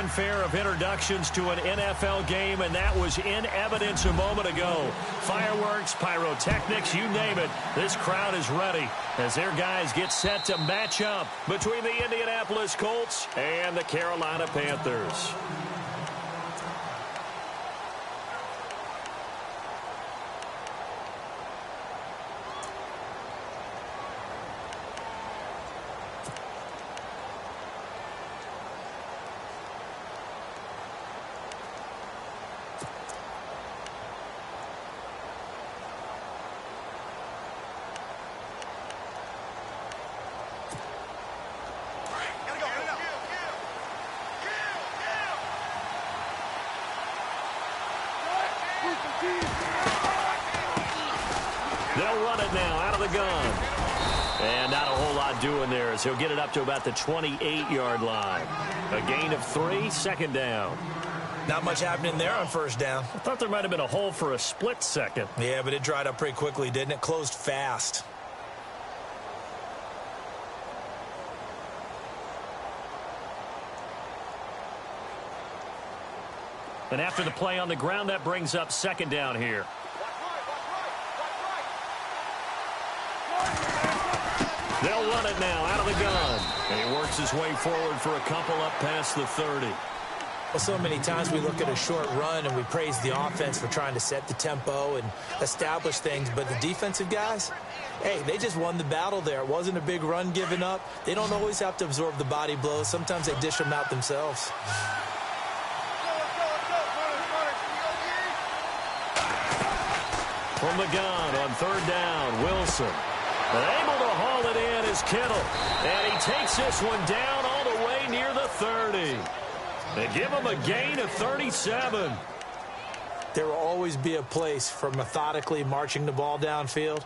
fanfare of introductions to an NFL game, and that was in evidence a moment ago. Fireworks, pyrotechnics, you name it. This crowd is ready as their guys get set to match up between the Indianapolis Colts and the Carolina Panthers. They'll run it now out of the gun. And not a whole lot doing there as he'll get it up to about the 28-yard line. A gain of 3, second down. Not much happening there on first down. I thought there might have been a hole for a split second. Yeah, but it dried up pretty quickly, didn't it? Closed fast. And after the play on the ground, that brings up second down here. They'll run it now out of the gun. And he works his way forward for a couple up past the 30. Well, so many times we look at a short run and we praise the offense for trying to set the tempo and establish things. But the defensive guys, hey, they just won the battle there. It wasn't a big run given up. They don't always have to absorb the body blows. Sometimes they dish them out themselves. From the gun on third down, Wilson. Able to haul it in is Kittle. And he takes this one down all the way near the 30. They give him a gain of 37. There will always be a place for methodically marching the ball downfield.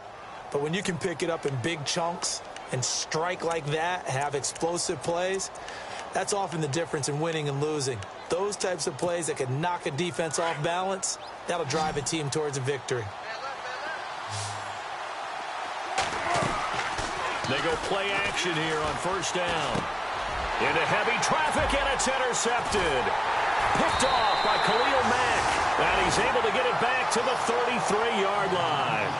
But when you can pick it up in big chunks and strike like that, have explosive plays, that's often the difference in winning and losing. Those types of plays that can knock a defense off balance, that'll drive a team towards a victory. They go play action here on first down. Into heavy traffic, and it's intercepted. Picked off by Khalil Mack. And he's able to get it back to the 33-yard line.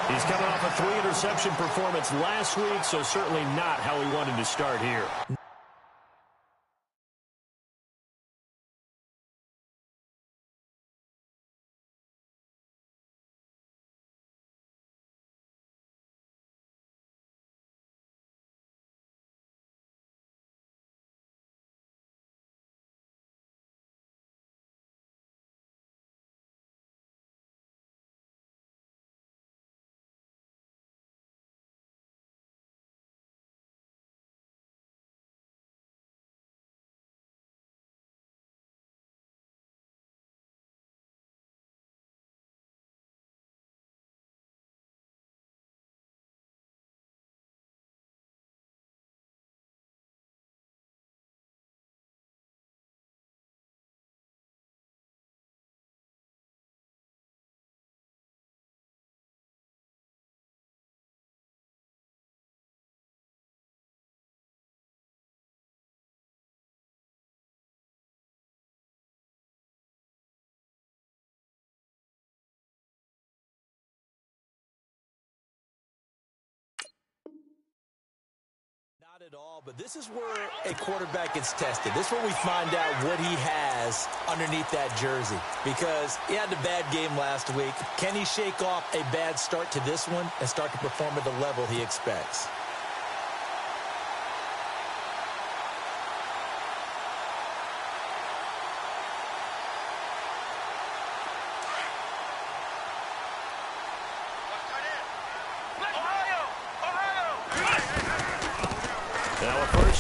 He's coming off a 3-interception performance last week, so certainly not how he wanted to start here. Not at all, but this is where a quarterback gets tested. This is where we find out what he has underneath that jersey. Because he had a bad game last week. Can he shake off a bad start to this one and start to perform at the level he expects?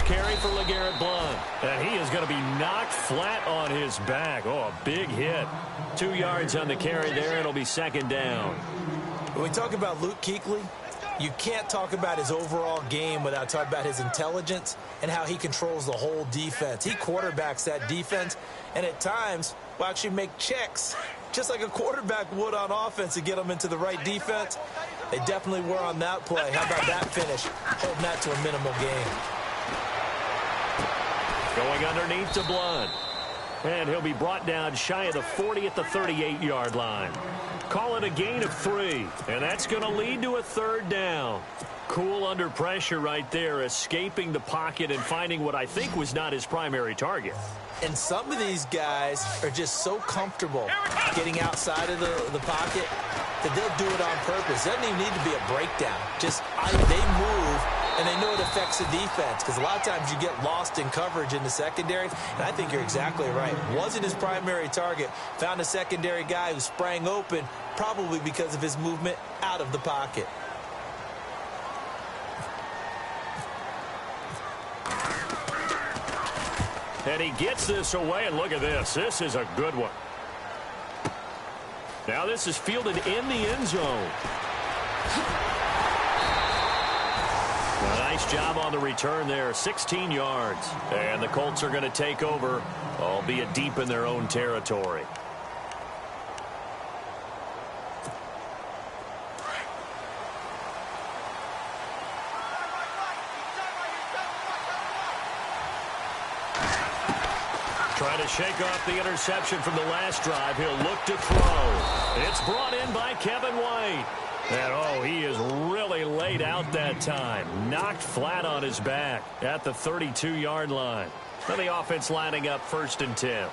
Carry for LeGarrette Blount. And he is going to be knocked flat on his back. Oh, a big hit. 2 yards on the carry there. It'll be second down. When we talk about Luke Kuechly, you can't talk about his overall game without talking about his intelligence and how he controls the whole defense. He quarterbacks that defense and at times will actually make checks, just like a quarterback would on offense to get them into the right defense. They definitely were on that play. How about that finish? Holding that to a minimal gain. Going Getting underneath to Blunt. And he'll be brought down shy of the 40 at the 38-yard line. Call it a gain of 3, and that's going to lead to a third down. Cool under pressure right there, escaping the pocket and finding what I think was not his primary target. And some of these guys are just so comfortable getting outside of the pocket that they'll do it on purpose. Doesn't even need to be a breakdown. Just they move, and they know it affects the defense, because a lot of times you get lost in coverage in the secondary, and I think you're exactly right. Wasn't his primary target. Found a secondary guy who sprang open, probably because of his movement out of the pocket. And he gets this away, and look at this. This is a good one. Now this is fielded in the end zone. A nice job on the return there, 16 yards. And the Colts are going to take over, albeit deep in their own territory. Trying to shake off the interception from the last drive. He'll look to throw. It's brought in by Kevin White. And, he is really laid out that time. Knocked flat on his back at the 32-yard line. And the offense lining up 1st and 10.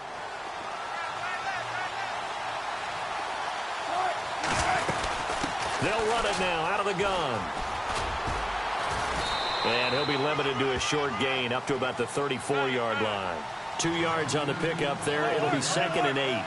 They'll run it now out of the gun. And he'll be limited to a short gain up to about the 34-yard line. 2 yards on the pickup there. It'll be 2nd and 8.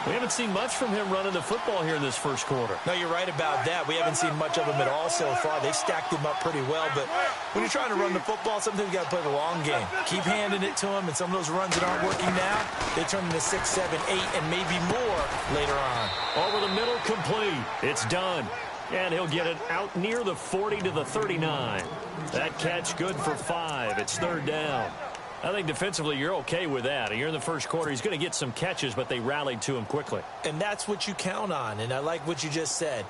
We haven't seen much from him running the football here in this first quarter. No, you're right about that. We haven't seen much of him at all so far. They've stacked him up pretty well, but when you're trying to run the football, sometimes you got to play the long game. Keep handing it to him, and some of those runs that aren't working now, they turn into 6, 7, 8, and maybe more later on. Over the middle, complete. It's done. And he'll get it out near the 40 to the 39. That catch good for 5. It's 3rd down. I think defensively you're okay with that. You're in the first quarter. He's going to get some catches, but they rallied to him quickly. And that's what you count on, and I like what you just said.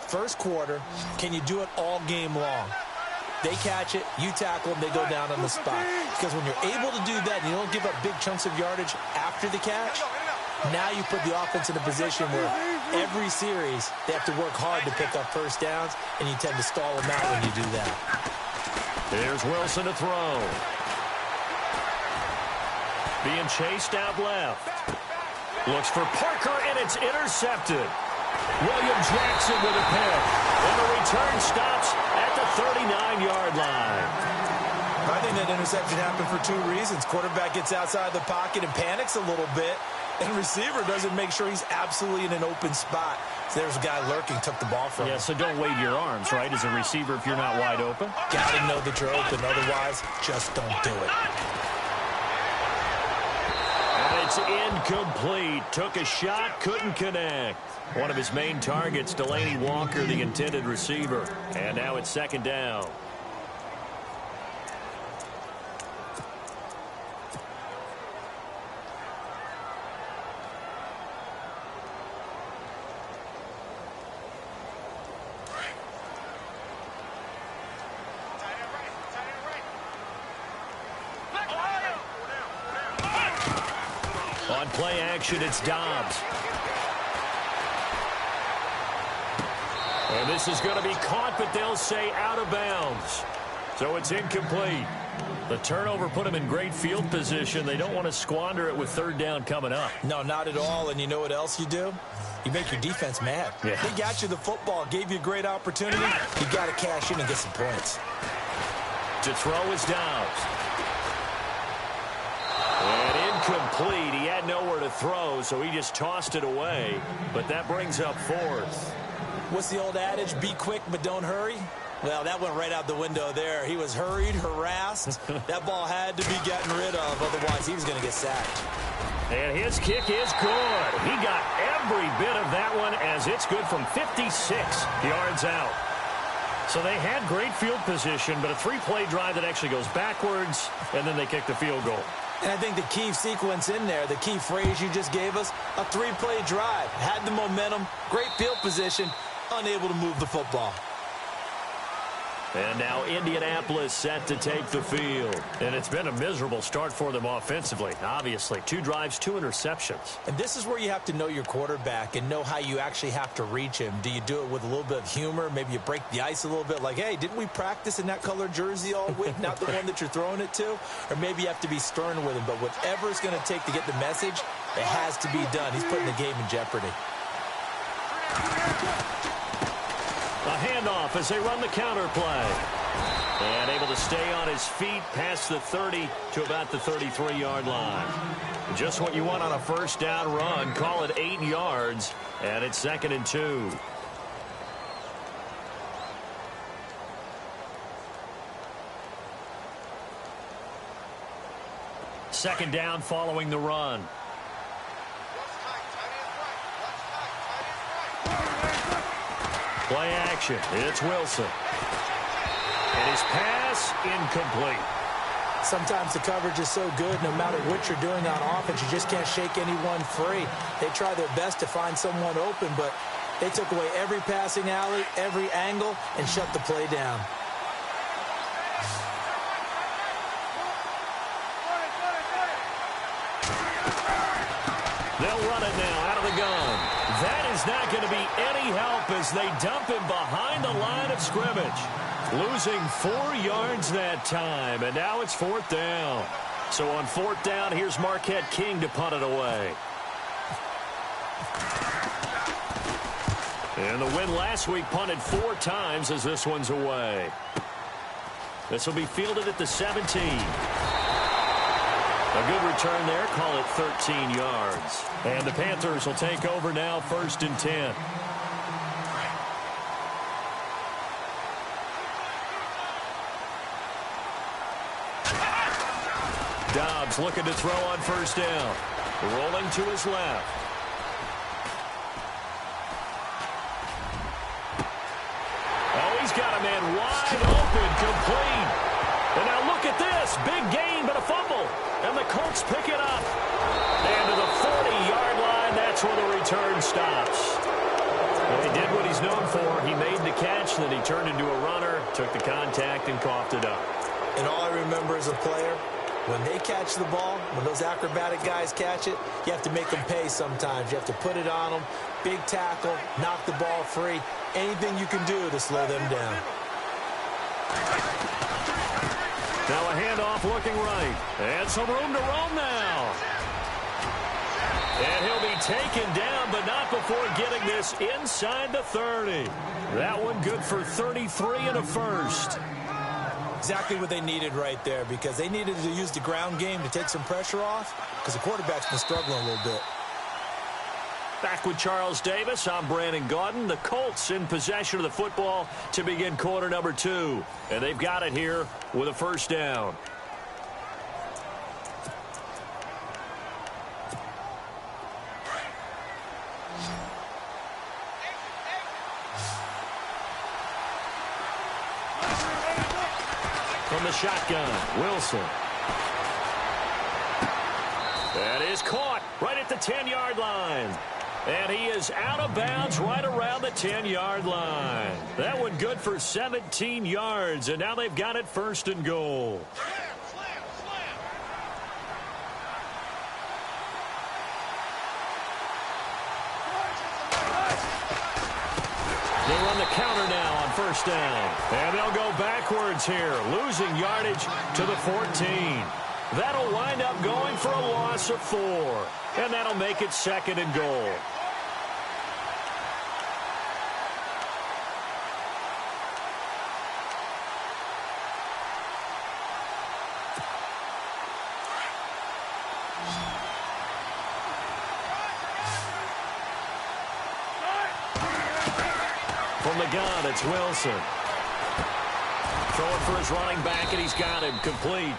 First quarter, can you do it all game long? They catch it, you tackle them, they go down on the spot. Because when you're able to do that and you don't give up big chunks of yardage after the catch, now you put the offense in a position where every series they have to work hard to pick up first downs, and you tend to stall them out when you do that. Here's Wilson to throw. Being chased out left. Looks for Parker, and it's intercepted. William Jackson with a pick. And the return stops at the 39-yard line. I think that interception happened for 2 reasons. Quarterback gets outside the pocket and panics a little bit, and receiver doesn't make sure he's absolutely in an open spot. So there's a guy lurking, took the ball from him. Yeah, so don't wave your arms, right, as a receiver if you're not wide open. Got to know that you're open. Otherwise, just don't do it. It's incomplete. Took a shot, couldn't connect. One of his main targets, Delaney Walker, the intended receiver. And now it's 2nd down. On play action, it's Dobbs. And this is going to be caught, but they'll say out of bounds. So it's incomplete. The turnover put them in great field position. They don't want to squander it with 3rd down coming up. No, not at all. And you know what else you do? You make your defense mad. Yeah. They got you the football, gave you a great opportunity. You got to cash in and get some points. To throw is Dobbs. And incomplete. He had nowhere to throw, so he just tossed it away. But that brings up 4th. What's the old adage? Be quick, but don't hurry. Well, that went right out the window there. He was hurried, harassed. That ball had to be gotten rid of. Otherwise, he was going to get sacked. And his kick is good. He got every bit of that one as it's good from 56 yards out. So they had great field position, but a 3-play drive that actually goes backwards, and then they kick the field goal. And I think the key sequence in there, the key phrase you just gave us, a 3-play drive. Had the momentum, great field position, unable to move the football. And now Indianapolis set to take the field. And it's been a miserable start for them offensively. Obviously, 2 drives, 2 interceptions. And this is where you have to know your quarterback and know how you actually have to reach him. Do you do it with a little bit of humor? Maybe you break the ice a little bit like, hey, didn't we practice in that color jersey all week? Not the one that you're throwing it to? Or maybe you have to be stern with him. But whatever it's going to take to get the message, it has to be done. He's putting the game in jeopardy. A handoff as they run the counter play. And able to stay on his feet past the 30 to about the 33-yard line. Just what you want on a first down run. Call it 8 yards. And it's 2nd and 2. Second down following the run. Play action. It's Wilson. And his pass incomplete. Sometimes the coverage is so good, no matter what you're doing on offense, you just can't shake anyone free. They try their best to find someone open, but they took away every passing alley, every angle, and shut the play down. They'll run it now out of the gun. That is not going to be any help as they dump him behind the line of scrimmage. Losing 4 yards that time, and now it's 4th down. So on 4th down, here's Marquette King to punt it away. And the win last week punted 4 times as this one's away. This will be fielded at the 17. A good return there. Call it 13 yards. And the Panthers will take over now, 1st and 10. Dobbs looking to throw on 1st down. Rolling to his left. Oh, he's got a man wide open, complete. And now look at this. Big gain, but a fumble. And the Colts pick it up. And to the 40-yard line, that's where the return stops. Well, he did what he's known for. He made the catch, then he turned into a runner, took the contact, and coughed it up. And all I remember as a player, when they catch the ball, when those acrobatic guys catch it, you have to make them pay sometimes. You have to put it on them, big tackle, knock the ball free, anything you can do to slow them down. Now a handoff looking right. And some room to roam now. And he'll be taken down, but not before getting this inside the 30. That one good for 33 and a first. Exactly what they needed right there, because they needed to use the ground game to take some pressure off, because the quarterback's been struggling a little bit. Back with Charles Davis, I'm Brandon Gaudin. The Colts in possession of the football to begin quarter number 2. And they've got it here with a 1st down. From the shotgun, Wilson. That is caught right at the 10-yard line. And he is out of bounds right around the 10-yard line. That one good for 17 yards, and now they've got it 1st and goal. They run the counter now on 1st down. And they'll go backwards here, losing yardage to the 14. That'll wind up going for a loss of 4. And that'll make it 2nd and goal. From the gun, it's Wilson. Throwing for his running back, and he's got him complete.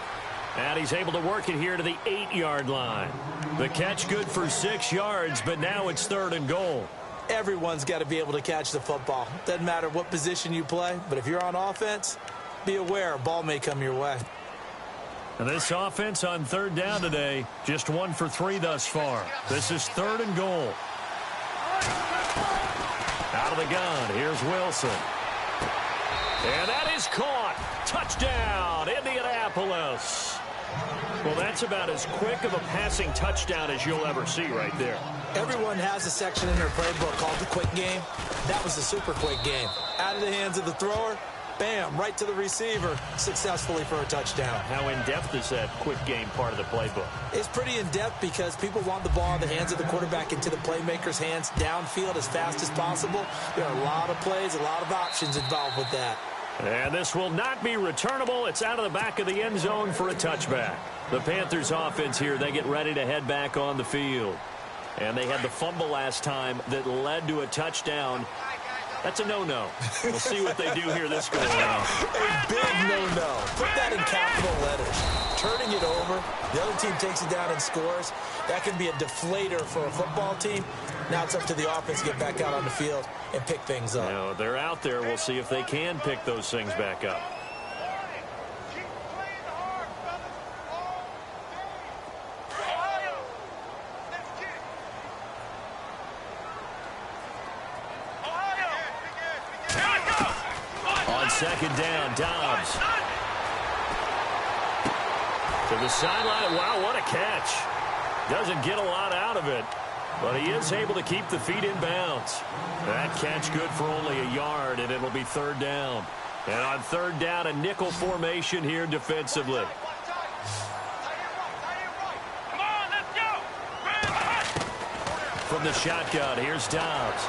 And he's able to work it here to the 8-yard line. The catch good for 6 yards, but now it's 3rd and goal. Everyone's got to be able to catch the football. Doesn't matter what position you play, but if you're on offense, be aware a ball may come your way. And this offense on 3rd down today, just 1 for 3 thus far. This is 3rd and goal. Out of the gun, here's Wilson. And that is caught. Touchdown, Indianapolis. Well, that's about as quick of a passing touchdown as you'll ever see right there. Everyone has a section in their playbook called the quick game. That was the super quick game. Out of the hands of the thrower, bam, right to the receiver, successfully for a touchdown. How in-depth is that quick game part of the playbook? It's pretty in-depth because people want the ball in the hands of the quarterback into the playmaker's hands downfield as fast as possible. There are a lot of plays, a lot of options involved with that. And this will not be returnable. It's out of the back of the end zone for a touchback. The Panthers offense here, they get ready to head back on the field. And they had the fumble last time that led to a touchdown. That's a no-no. We'll see what they do here this go around. A big no-no. Put that in capital letters. Turning it over, the other team takes it down and scores. That can be a deflator for a football team. Now it's up to the offense to get back out on the field and pick things up. Now, they're out there. We'll see if they can pick those things back up. On second down, Dobbs. To the sideline. Wow, what a catch. Doesn't get a lot out of it, but he is able to keep the feet in bounds. That catch good for only a yard, and it'll be third down. And on third down, a nickel formation here defensively. From the shotgun, here's Dobbs.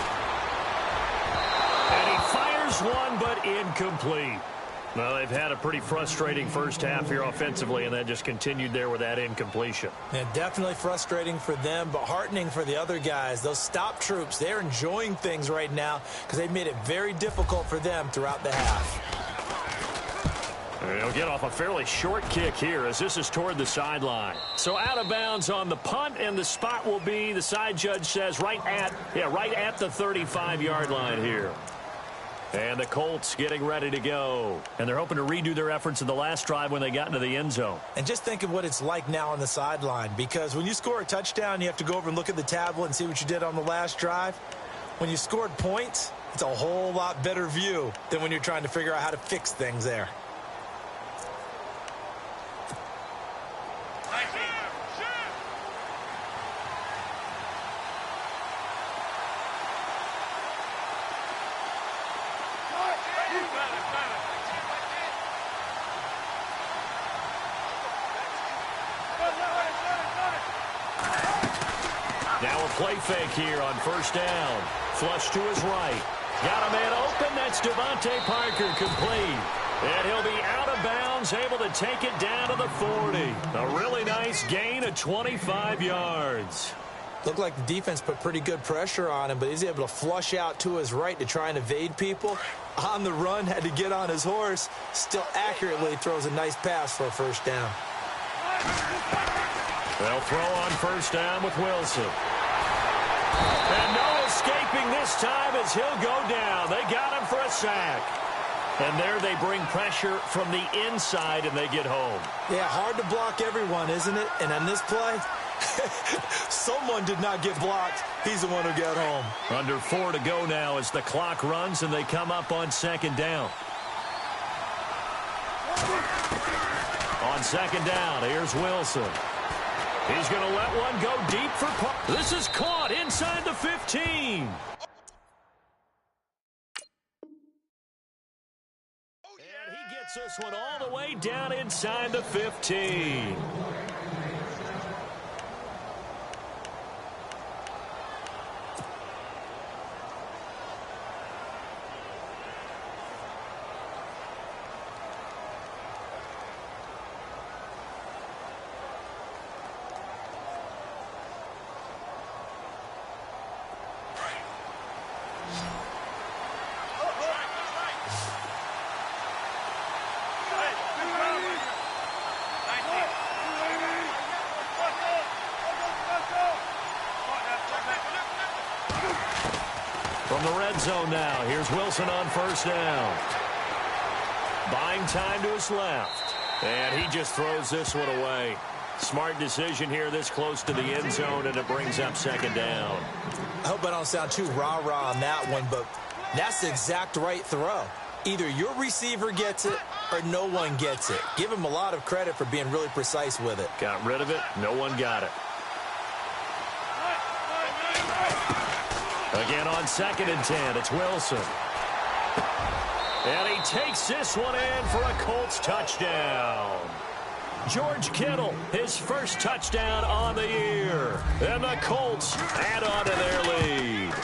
And he fires one, but incomplete. Well, they've had a pretty frustrating first half here offensively, and that just continued there with that incompletion. Yeah, definitely frustrating for them, but heartening for the other guys. Those stop troops, they're enjoying things right now because they've made it very difficult for them throughout the half. They'll get off a fairly short kick here as this is toward the sideline. So out of bounds on the punt, and the spot will be, the side judge says, right at the 35-yard line here. And the Colts getting ready to go. And they're hoping to redo their efforts in the last drive when they got into the end zone. And just think of what it's like now on the sideline, because when you score a touchdown, you have to go over and look at the tablet and see what you did on the last drive. When you scored points, it's a whole lot better view than when you're trying to figure out how to fix things there. Now a play fake here on first down. Flush to his right. Got a man open. That's Devontae Parker complete. And he'll be out of bounds, able to take it down to the 40. A really nice gain of 25 yards. Looked like the defense put pretty good pressure on him, but he's able to flush out to his right to try and evade people. On the run, had to get on his horse. Still accurately throws a nice pass for a first down. They'll throw on first down with Wilson. And no escaping this time as he'll go down. They got him for a sack. And there they bring pressure from the inside, and they get home. Yeah, hard to block everyone, isn't it? And on this play, someone did not get blocked. He's the one who got home. Under 4 to go now as the clock runs, and they come up on second down. On second down, here's Wilson. He's going to let one go deep for Parker. This is caught inside the 15. And he gets this one all the way down inside the 15. From the red zone now, here's Wilson on first down. Buying time to his left. And he just throws this one away. Smart decision here this close to the end zone, and it brings up second down. I hope I don't sound too rah-rah on that one, but that's the exact right throw. Either your receiver gets it or no one gets it. Give him a lot of credit for being really precise with it. Got rid of it. No one got it. Again on 2nd and 10, it's Wilson. And he takes this one in for a Colts touchdown. George Kittle, his first touchdown on the year. And the Colts add on to their lead.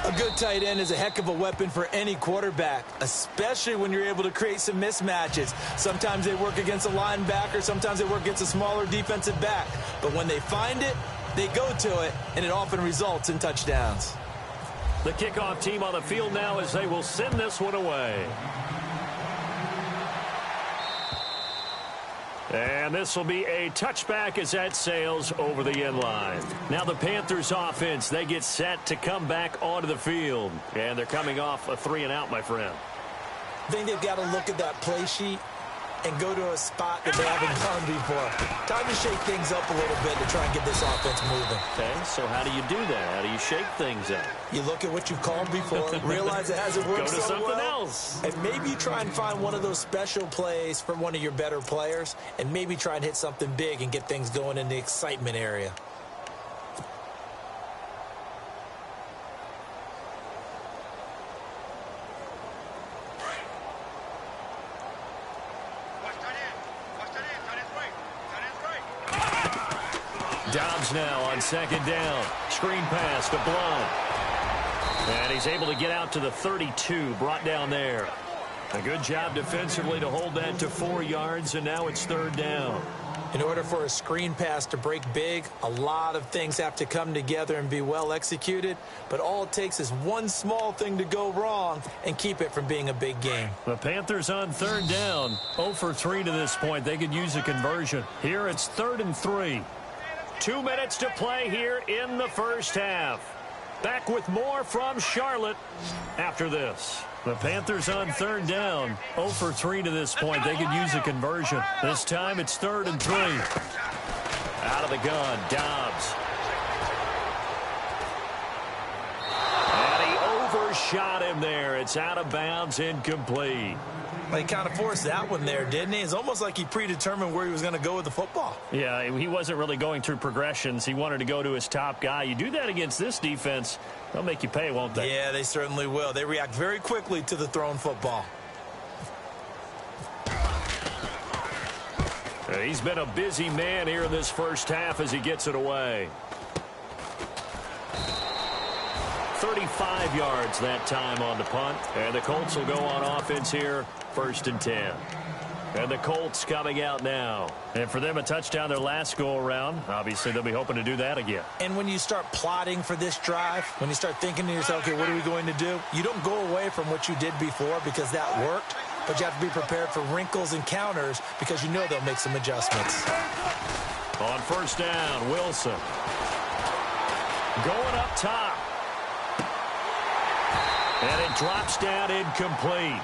A good tight end is a heck of a weapon for any quarterback, especially when you're able to create some mismatches. Sometimes they work against a linebacker, sometimes they work against a smaller defensive back. But when they find it, they go to it, and it often results in touchdowns. The kickoff team on the field now as they will send this one away. And this will be a touchback as that sails over the end line. Now the Panthers offense, they get set to come back onto the field. And they're coming off a 3-and-out, my friend. I think they've got to look at that play sheet and go to a spot that they haven't gone before. Time to shake things up a little bit to try and get this offense moving. Okay, so how do you do that? How do you shake things up? You look at what you've called before, realize it hasn't worked so well. Go to something else. And maybe you try and find one of those special plays from one of your better players, and maybe try and hit something big and get things going in the excitement area. Dobbs now on 2nd down. Screen pass to Blount. And he's able to get out to the 32, brought down there. A good job defensively to hold that to 4 yards, and now it's 3rd down. In order for a screen pass to break big, a lot of things have to come together and be well executed, but all it takes is one small thing to go wrong and keep it from being a big game. The Panthers on 3rd down, 0 for 3 to this point. They could use a conversion. Here it's 3rd and 3. 2 minutes to play here in the first half. Back with more from Charlotte after this. The Panthers on 3rd down, 0 for 3 to this point. They could use a conversion. This time it's 3rd and 3. Out of the gun, Dobbs. And he overshot him there. It's out of bounds, incomplete. He kind of forced that one there, didn't he? It's almost like he predetermined where he was going to go with the football. Yeah, he wasn't really going through progressions. He wanted to go to his top guy. You do that against this defense, they'll make you pay, won't they? Yeah, they certainly will. They react very quickly to the thrown football. He's been a busy man here in this first half as he gets it away. 35 yards that time on the punt. And the Colts will go on offense here, 1st and 10. And the Colts coming out now. And for them, a touchdown their last go-around. Obviously, they'll be hoping to do that again. And when you start plotting for this drive, when you start thinking to yourself, okay, what are we going to do? You don't go away from what you did before because that worked. But you have to be prepared for wrinkles and counters because you know they'll make some adjustments. On 1st down, Wilson. Going up top. And it drops down incomplete.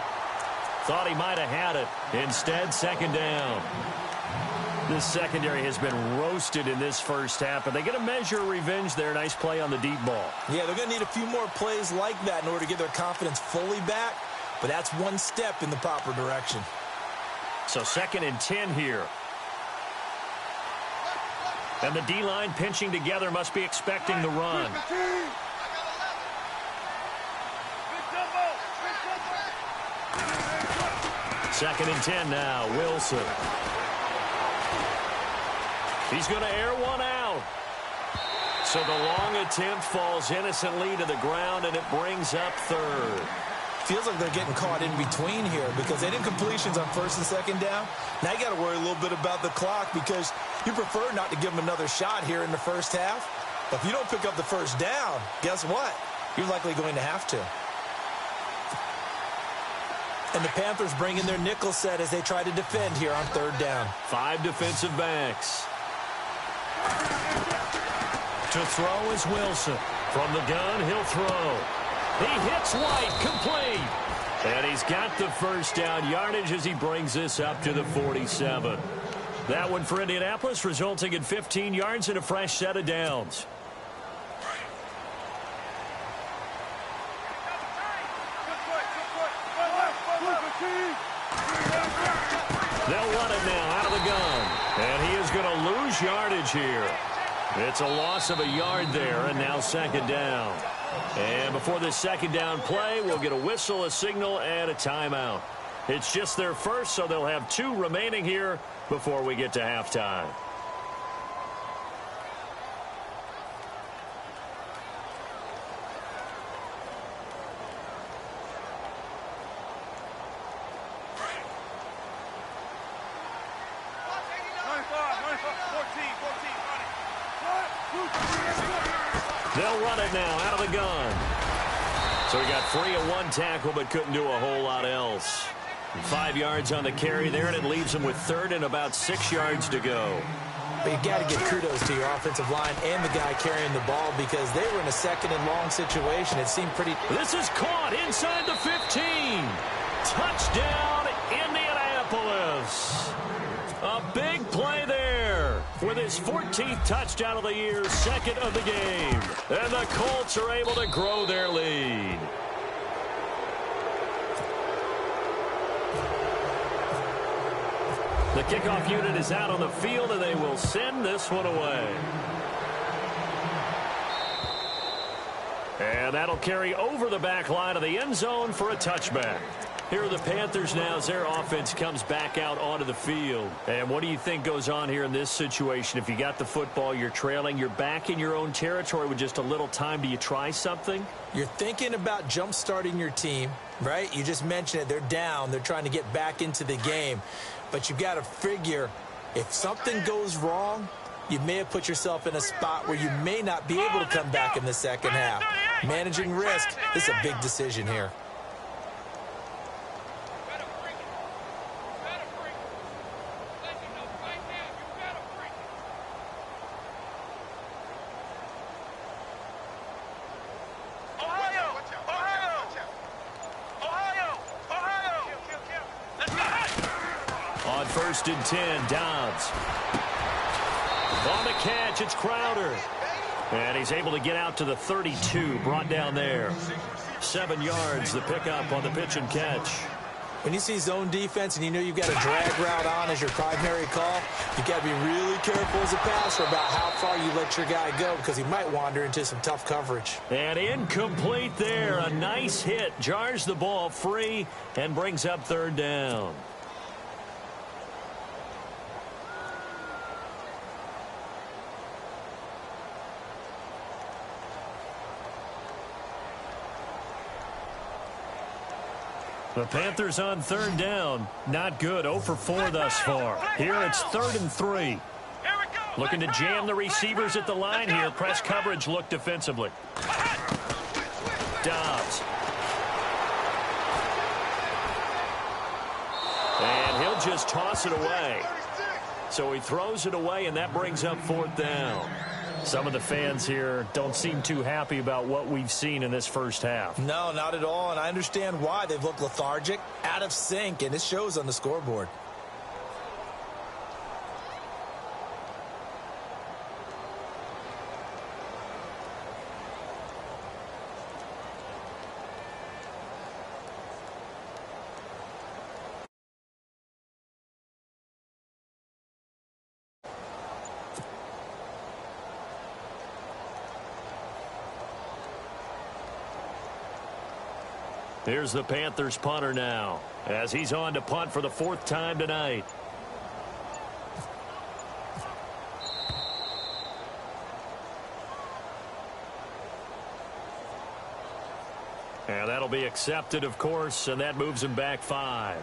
Thought he might have had it. Instead, 2nd down. This secondary has been roasted in this first half, but they get a measure of revenge there. Nice play on the deep ball. Yeah, they're going to need a few more plays like that in order to get their confidence fully back, but that's one step in the proper direction. So 2nd and 10 here. And the D-line pinching together, must be expecting the run. 2nd and 10 now, Wilson. He's going to air one out. So the long attempt falls innocently to the ground, and it brings up 3rd. Feels like they're getting caught in between here because they did completions on 1st and 2nd down. Now you got to worry a little bit about the clock because you prefer not to give them another shot here in the first half. But if you don't pick up the 1st down, guess what? You're likely going to have to. And the Panthers bring in their nickel set as they try to defend here on 3rd down. 5 defensive backs. To throw is Wilson. From the gun, he'll throw. He hits White, complete. And he's got the 1st down yardage as he brings this up to the 47. That one for Indianapolis, resulting in 15 yards and a fresh set of downs. lose yardage here. It's a loss of a yard there, and now second down. And before this second down play, we'll get a whistle, a signal, and a timeout. It's just their first, so they'll have 2 remaining here before we get to halftime. They'll run it now out of the gun. So he got free of 1 tackle but couldn't do a whole lot else. 5 yards on the carry there, and it leaves him with 3rd and about 6 yards to go. But you've got to give kudos to your offensive line and the guy carrying the ball because they were in a 2nd and long situation. It seemed pretty... This is caught inside the 15. Touchdown, Indianapolis. A big play there with his 14th touchdown of the year, 2nd of the game. And the Colts are able to grow their lead. The kickoff unit is out on the field, and they will send this one away. And that'll carry over the back line of the end zone for a touchback. Here are the Panthers now as their offense comes back out onto the field. And what do you think goes on here in this situation? If you got the football, you're trailing, you're back in your own territory with just a little time. Do you try something? You're thinking about jump-starting your team, right? You just mentioned it. They're down. They're trying to get back into the game. But you've got to figure if something goes wrong, you may have put yourself in a spot where you may not be able to come back in the second half. Managing risk is a big decision here. On 1st and 10, Dobbs. On the catch, it's Crowder. And he's able to get out to the 32, brought down there. 7 yards, the pickup on the pitch and catch. When you see zone defense and you know you've got a drag route on as your primary call, you've got to be really careful as a passer about how far you let your guy go because he might wander into some tough coverage. And incomplete there. A nice hit. Jars the ball free and brings up 3rd down. The Panthers on 3rd down. Not good. 0 for 4 thus far. Here it's 3rd and 3. Looking to jam the receivers at the line here. Press coverage look defensively. Dobbs. And he'll just toss it away. So he throws it away, and that brings up 4th down. Some of the fans here don't seem too happy about what we've seen in this first half. No, not at all, and I understand why. They've looked lethargic, out of sync, and it shows on the scoreboard. Here's the Panthers punter now as he's on to punt for the 4th time tonight. And that'll be accepted, of course, and that moves him back 5.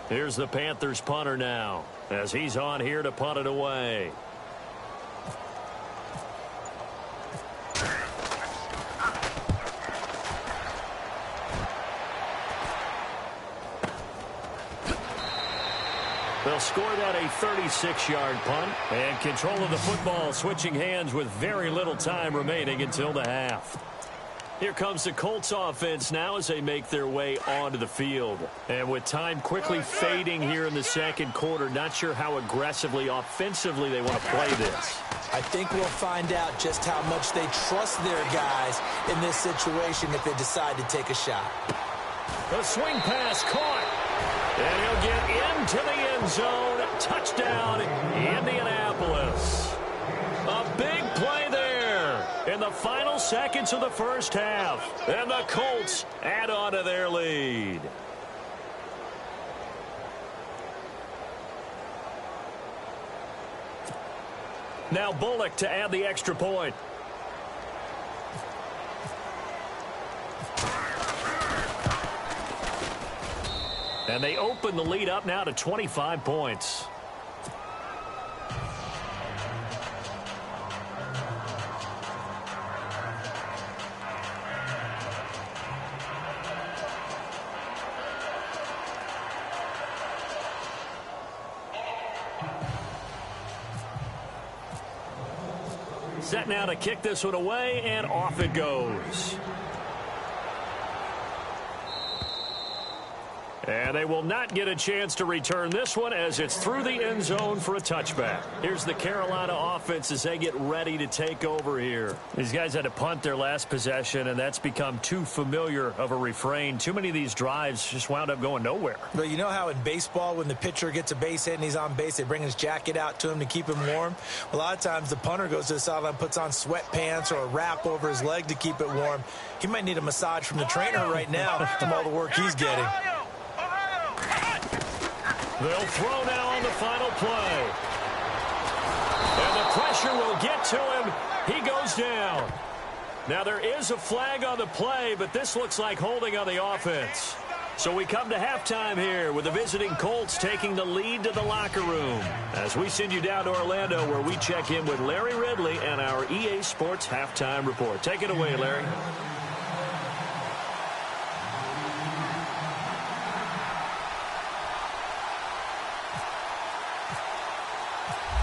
Here's the Panthers punter now as he's on here to punt it away. They'll they'll score that a 36-yard punt. And control of the football switching hands with very little time remaining until the half. Here comes the Colts offense now as they make their way onto the field. And with time quickly fading here in the second quarter, not sure how aggressively, offensively they want to play this. I think we'll find out just how much they trust their guys in this situation if they decide to take a shot. The swing pass caught. And he'll get into the end zone. Touchdown, Indianapolis. A big play there in the final seconds of the first half. And the Colts add on to their lead. Now Bullock to add the extra point. And they open the lead up now to 25 points. Set now to kick this one away, and off it goes. And they will not get a chance to return this one as it's through the end zone for a touchback. Here's the Carolina offense as they get ready to take over here. These guys had to punt their last possession, and that's become too familiar of a refrain. Too many of these drives just wound up going nowhere. But you know how in baseball when the pitcher gets a base hit and he's on base, they bring his jacket out to him to keep him warm? A lot of times the punter goes to the sideline, puts on sweatpants or a wrap over his leg to keep it warm. He might need a massage from the trainer right now from all the work he's getting. They'll throw now on the final play. And the pressure will get to him. He goes down. Now there is a flag on the play, but this looks like holding on the offense. So we come to halftime here with the visiting Colts taking the lead to the locker room. As we send you down to Orlando where we check in with Larry Ridley and our EA Sports Halftime Report. Take it away, Larry.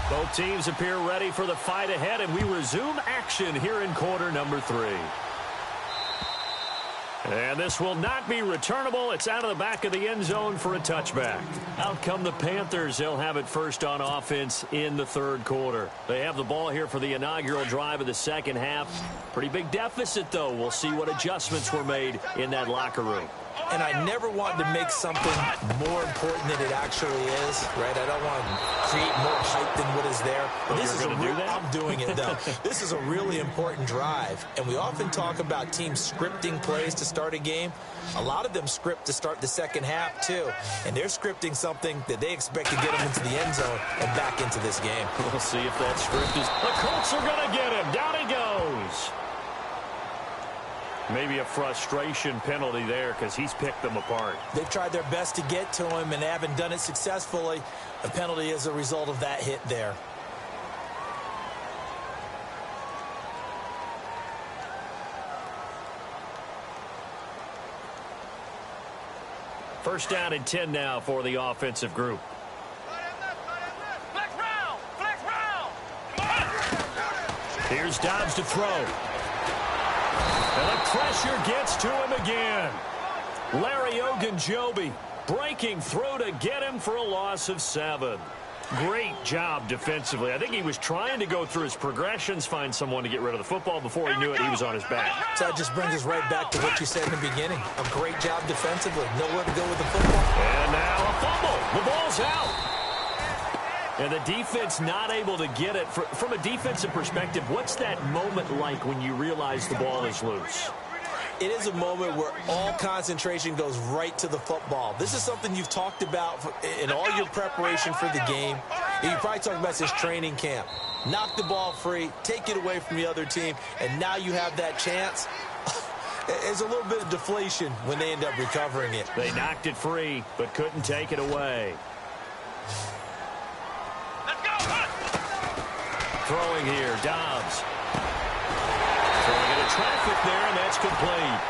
Both teams appear ready for the fight ahead, and we resume action here in quarter number 3. And this will not be returnable. It's out of the back of the end zone for a touchback. Out come the Panthers. They'll have it first on offense in the third quarter. They have the ball here for the inaugural drive of the second half. Pretty big deficit, though. We'll see what adjustments were made in that locker room. And I never wanted to make something more important than it actually is, right? I don't want to create more hype than what is there. But this is I'm doing it, though. This is a really important drive. And we often talk about teams scripting plays to start a game. A lot of them script to start the second half, too. And they're scripting something that they expect to get them into the end zone and back into this game. We'll see if that script is... The Colts are going to get him. Down he goes. Maybe a frustration penalty there because he's picked them apart. They've tried their best to get to him and haven't done it successfully. A penalty is a result of that hit there. First down and 10 now for the offensive group. Here's Dobbs to throw. And the pressure gets to him again. Larry Ogunjobi breaking through to get him for a loss of 7. Great job defensively. I think he was trying to go through his progressions, find someone to get rid of the football. Before he knew it, he was on his back. So that just brings us right back to what you said in the beginning. A great job defensively. Nowhere to go with the football. And now a fumble. The ball's out. And the defense not able to get it. From a defensive perspective, what's that moment like when you realize the ball is loose? It is a moment where all concentration goes right to the football. This is something you've talked about in all your preparation for the game. And you probably talked about this training camp. Knock the ball free, take it away from the other team, and now you have that chance. There's a little bit of deflation when they end up recovering it. They knocked it free, but couldn't take it away. Throwing here, Dobbs. Throwing into traffic there, and that's complete.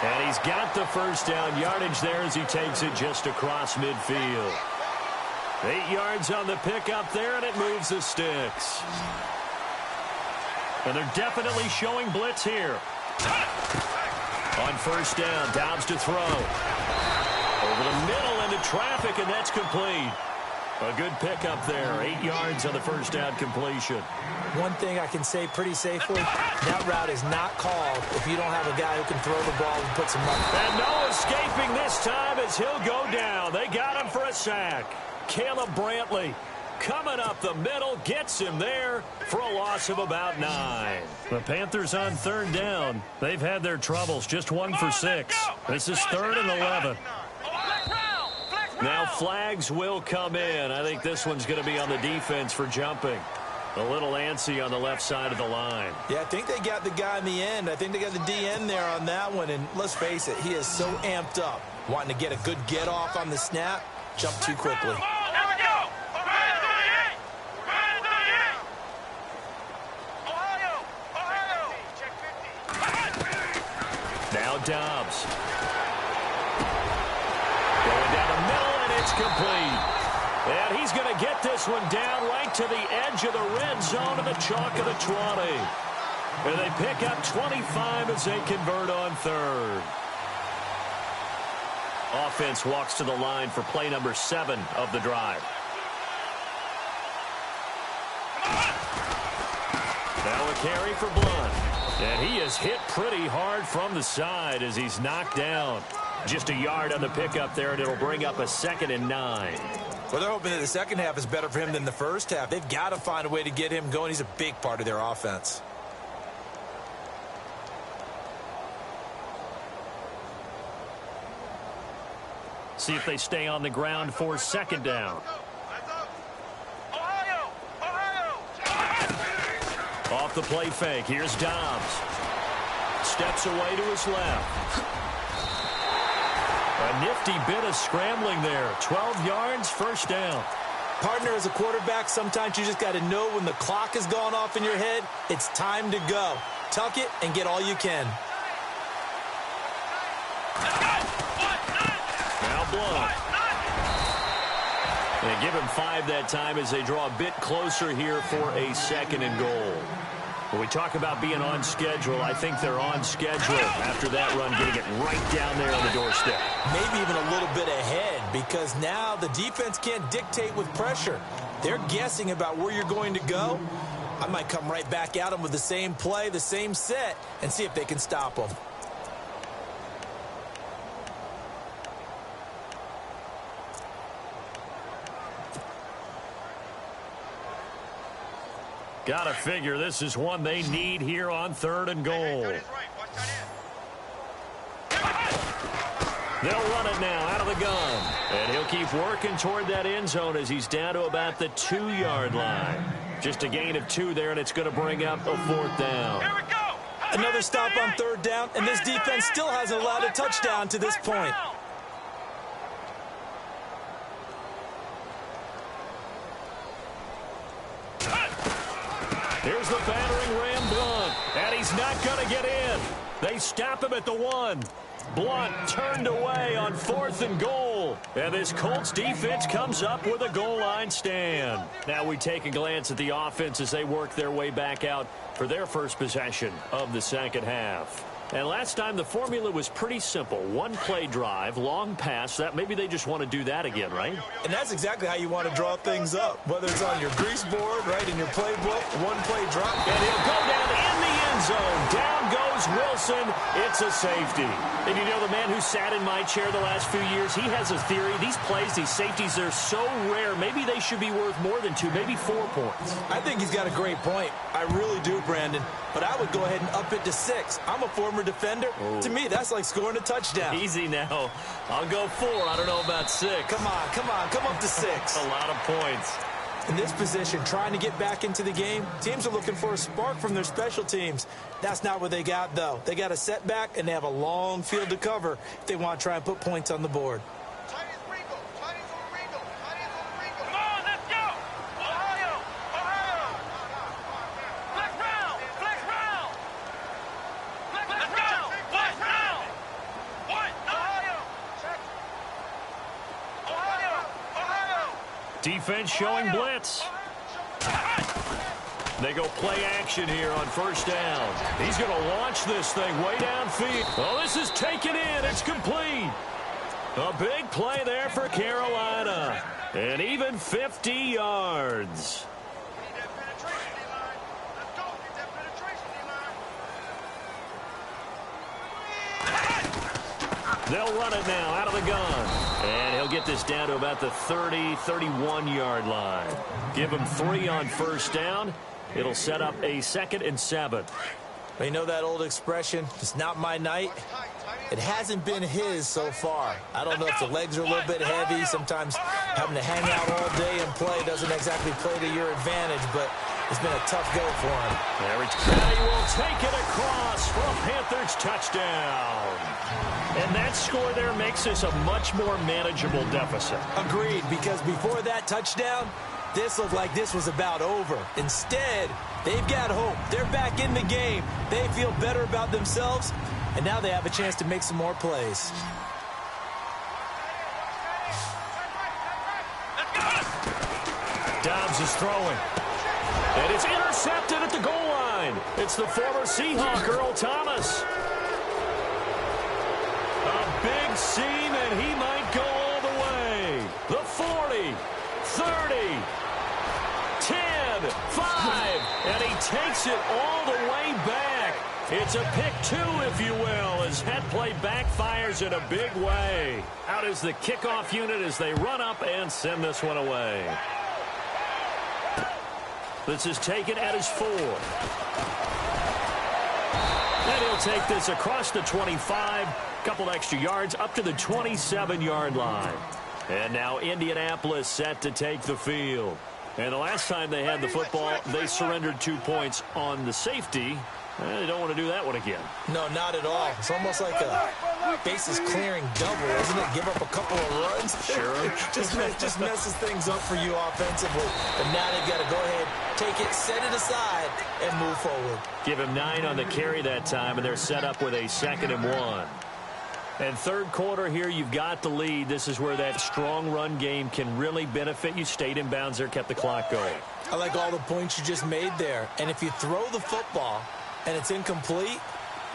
And he's got the first down yardage there as he takes it just across midfield. 8 yards on the pickup there, and it moves the sticks. And they're definitely showing blitz here. On first down, Dobbs to throw. Over the middle into traffic, and that's complete. A good pickup there. 8 yards on the first down completion. One thing I can say pretty safely, that route is not called if you don't have a guy who can throw the ball and put some money. And no escaping this time as he'll go down. They got him for a sack. Caleb Brantley coming up the middle, gets him there for a loss of about 9. The Panthers on third down. They've had their troubles, just 1 for 6. This is 3rd and 11. Now flags will come in. I think this one's going to be on the defense for jumping. A little antsy on the left side of the line. Yeah, I think they got the guy in the end. I think they got the DN there on that one. And let's face it, he is so amped up, wanting to get a good get off on the snap, jump too quickly. Now Dobbs. Going down the middle, and it's complete. And he's going to get this one down right to the edge of the red zone of the chalk of the 20. And they pick up 25 as they convert on third. Offense walks to the line for play number 7 of the drive. Now a carry for Blunt. And he is hit pretty hard from the side as he's knocked down. Just a yard on the pickup there, and it'll bring up a 2nd and 9. Well, they're hoping that the second half is better for him than the first half. They've got to find a way to get him going. He's a big part of their offense. See if they stay on the ground for 2nd down. Off the play fake, here's Dobbs. Steps away to his left. A nifty bit of scrambling there. 12 yards, first down. Partner, as a quarterback, sometimes you just got to know when the clock has gone off in your head, it's time to go. Tuck it and get all you can. Now Blunt. They give him 5 that time as they draw a bit closer here for a 2nd and goal. When we talk about being on schedule, I think they're on schedule after that run, getting it right down there on the doorstep. Maybe even a little bit ahead, because now the defense can't dictate with pressure. They're guessing about where you're going to go. I might come right back at them with the same play, the same set, and see if they can stop them. Gotta figure this is one they need here on 3rd and goal. They'll run it now out of the gun. And he'll keep working toward that end zone as he's down to about the 2-yard line. Just a gain of 2 there, and it's going to bring up a 4th down. Here we go. Another stop on 3rd down, and this defense still hasn't allowed a touchdown to this point. Here's the battering ram, Blunt, and he's not going to get in. They stop him at the 1. Blunt turned away on 4th and goal. And this Colts defense comes up with a goal line stand. Now we take a glance at the offense as they work their way back out for their first possession of the 2nd half. And last time the formula was pretty simple. 1-play drive, long pass. That maybe they just want to do that again, right? And that's exactly how you want to draw things up. Whether it's on your grease board, right, in your playbook, 1-play drop. And he'll go down in the end zone. Down goes Wilson. It's a safety. And you know, the man who sat in my chair the last few years, he has a theory. These plays, these safeties, they're so rare. Maybe they should be worth more than 2, maybe 4 points. I think he's got a great point. I really do, Brandon. But I would go ahead and up it to 6. I'm a former defender. Ooh. To me, that's like scoring a touchdown. Easy now. I'll go 4. I don't know about 6. Come on. Come up to 6. A lot of points. In this position, trying to get back into the game, teams are looking for a spark from their special teams. That's not what they got, though. They got a setback, and they have a long field to cover if they want to try and put points on the board. Defense showing blitz. They go play action here on first down. He's going to launch this thing way downfield. Oh, this is taken in. It's complete. A big play there for Carolina. And even 50 yards. They'll run it now out of the gun. And he'll get this down to about the 30, 31-yard line. Give him 3 on first down. It'll set up a 2nd and 7. You know that old expression, it's not my night? It hasn't been his so far. I don't know if the legs are a little bit heavy. Sometimes having to hang out all day and play doesn't exactly play to your advantage, but it's been a tough go for him. He will take it across for a Panthers touchdown. And that score there makes this a much more manageable deficit. Agreed, because before that touchdown, this looked like this was about over. Instead, they've got hope. They're back in the game. They feel better about themselves, and now they have a chance to make some more plays. Dobbs is throwing. And it's intercepted at the goal line. It's the former Seahawk, Earl Thomas. A big seam, and he might go all the way. The 40, 30, 10, 5, and he takes it all the way back. It's a pick 2, if you will, as that play backfires in a big way. Out is the kickoff unit as they run up and send this one away. This is taken at his 4. And he'll take this across the 25, couple extra yards up to the 27-yard line. And now Indianapolis set to take the field. And the last time they had the football, they surrendered 2 points on the safety. They don't want to do that one again. No, not at all. It's almost like a bases clearing double, isn't it? Give up a couple of runs. Sure. just messes things up for you offensively. But now they've got to go ahead, take it, set it aside, and move forward. Give him 9 on the carry that time, and they're set up with a 2nd and 1. And third quarter here, you've got the lead. This is where that strong run game can really benefit you. Stayed in bounds there, kept the clock going. I like all the points you just made there. And if you throw the football and it's incomplete,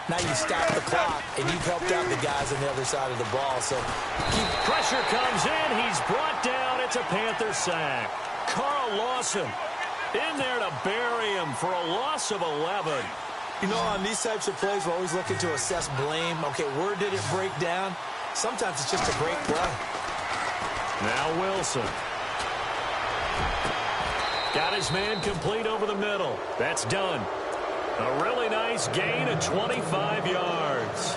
now you stop the clock, and you've helped out the guys on the other side of the ball. So pressure comes in. He's brought down. It's a Panther sack. Carl Lawson in there to bury him for a loss of 11. You know, on these types of plays, we're always looking to assess blame. Okay, where did it break down? Sometimes it's just a great play. Now Wilson. Got his man complete over the middle. That's done. A really nice gain of 25 yards.